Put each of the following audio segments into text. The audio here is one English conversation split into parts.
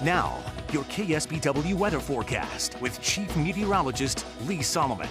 Now, your KSBW weather forecast with Chief Meteorologist Lee Solomon.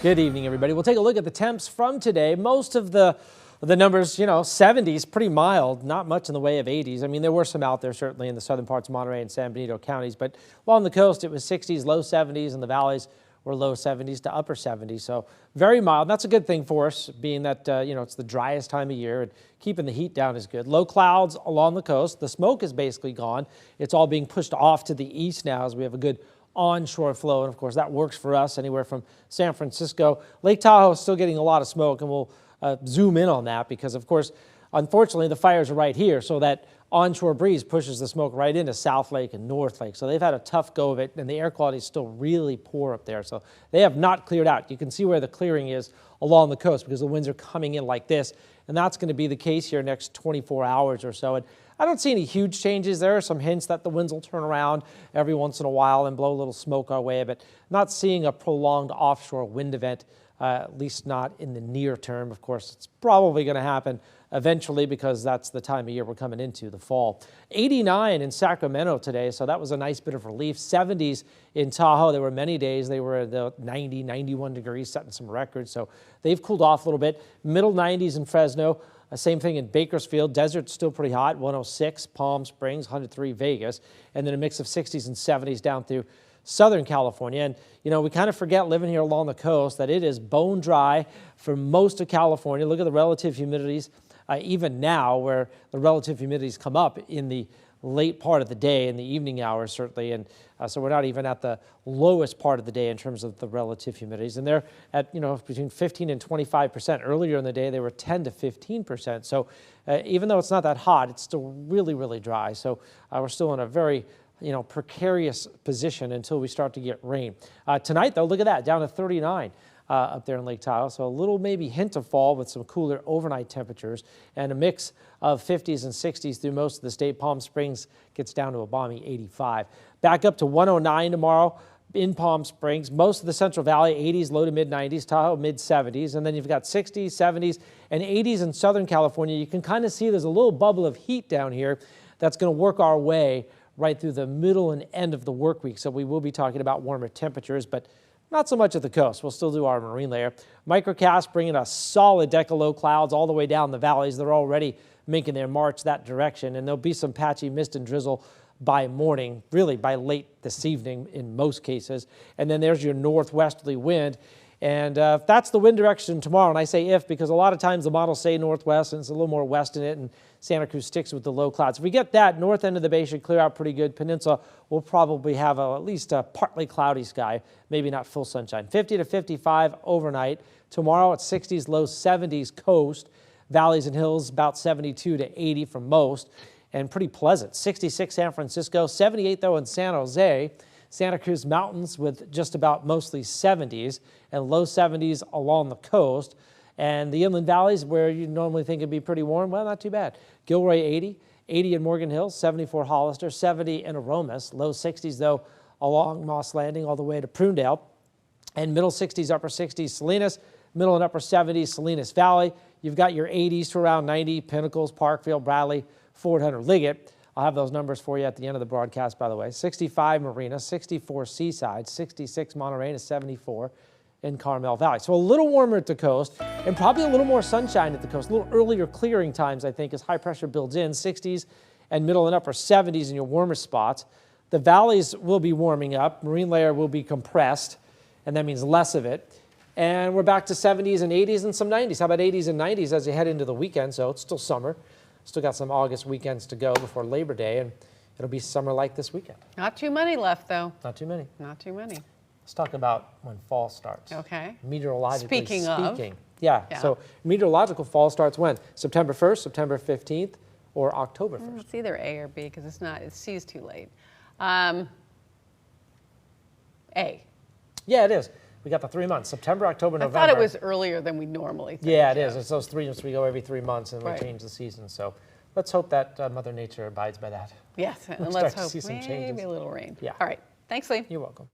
Good evening, everybody. We'll take a look at the temps from today. Most of the numbers, 70s, pretty mild, not much in the way of 80s. I mean, there were some out there, certainly in the southern parts of Monterey and San Benito counties, but along the coast, it was 60s, low 70s, and the valleys were low 70s to upper 70s. So very mild. And that's a good thing for us, being that, it's the driest time of year, and keeping the heat down is good. Low clouds along the coast. The smoke is basically gone. It's all being pushed off to the east now as we have a good onshore flow. And of course, that works for us anywhere from San Francisco. Lake Tahoe is still getting a lot of smoke, and we'll zoom in on that because, of course, unfortunately, the fires are right here. So that onshore breeze pushes the smoke right into South Lake and North Lake. So they've had a tough go of it, and the air quality is still really poor up there. So they have not cleared out. You can see where the clearing is along the coast because the winds are coming in like this. And that's going to be the case here next 24 hours or so. And I don't see any huge changes. There are some hints that the winds will turn around every once in a while and blow a little smoke our way, but not seeing a prolonged offshore wind event, at least not in the near term. Of course, it's probably going to happen eventually because that's the time of year we're coming into, the fall. 89 in Sacramento today, so that was a nice bit of relief. 70s in Tahoe. There were many days they were at the 90, 91 degrees, setting some records, so they've cooled off a little bit. Middle 90s in Fresno. Same thing in Bakersfield. Desert's still pretty hot, 106. Palm Springs, 103 Vegas. And then a mix of 60s and 70s down through Southern California. And, we kind of forget living here along the coast that it is bone dry for most of California. Look at the relative humidities, even now where the relative humidities come up in the late part of the day, in the evening hours certainly. And so we're not even at the lowest part of the day in terms of the relative humidities. And they're at, between 15 and 25%. Earlier in the day, they were 10 to 15%. So even though it's not that hot, it's still really, really dry. So we're still in a very precarious position until we start to get rain. Tonight, though, look at that, down to 39 up there in Lake Tahoe. So a little maybe hint of fall with some cooler overnight temperatures and a mix of 50s and 60s through most of the state. Palm Springs gets down to a balmy 85. Back up to 109 tomorrow in Palm Springs. Most of the Central Valley, 80s, low to mid 90s, Tahoe, mid 70s. And then you've got 60s, 70s, and 80s in Southern California. You can kind of see there's a little bubble of heat down here that's going to work our way right through the middle and end of the work week. So we will be talking about warmer temperatures, but not so much at the coast. We'll still do our marine layer. Microcast bringing a solid deck of low clouds all the way down the valleys. They're already making their march that direction, and there'll be some patchy mist and drizzle by morning, really by late this evening in most cases. And then there's your northwesterly wind. And that's the wind direction tomorrow. And I say if because a lot of times the models say northwest and it's a little more west in it, and Santa Cruz sticks with the low clouds. If we get that, north end of the bay should clear out pretty good. Peninsula will probably have at least a partly cloudy sky, maybe not full sunshine. 50 to 55 overnight. Tomorrow at 60s, low 70s coast. Valleys and hills about 72 to 80 for most, and pretty pleasant. 66 San Francisco, 78 though in San Jose. Santa Cruz Mountains with just about mostly 70s and low 70s along the coast. And the inland valleys where you normally think it'd be pretty warm, well, not too bad. Gilroy 80, 80 in Morgan Hills, 74 Hollister, 70 in Aromas, low 60s though along Moss Landing all the way to Prunedale, and middle 60s, upper 60s Salinas, middle and upper 70s Salinas Valley. You've got your 80s to around 90, Pinnacles, Parkfield, Bradley, Fort Hunter, Liggett. I'll have those numbers for you at the end of the broadcast, by the way. 65 Marina, 64 Seaside, 66 Monterey, and 74 in Carmel Valley. So a little warmer at the coast and probably a little more sunshine at the coast. A little earlier clearing times, I think, as high pressure builds in. 60s and middle and upper 70s in your warmer spots. The valleys will be warming up. Marine layer will be compressed, and that means less of it. And we're back to 70s and 80s and some 90s. How about 80s and 90s as you head into the weekend? So it's still summer. Still got some August weekends to go before Labor Day, and it'll be summer like this weekend. Not too many left, though. Not too many. Not too many. Let's talk about when fall starts. Okay. Meteorologically Speaking of. Yeah. So meteorological fall starts when? September 1st, September 15th, or October 1st? It's either A or B because it's not. C is too late. A. Yeah, it is. We got the 3 months, September, October, November. I thought it was earlier than we normally think. Yeah, it is. It's those 3 months we go every 3 months and we Right. change the season. So let's hope that Mother Nature abides by that. Yes, and We'll let's start to hope see some maybe changes. a little rain. Yeah. All right. Thanks, Lee. You're welcome.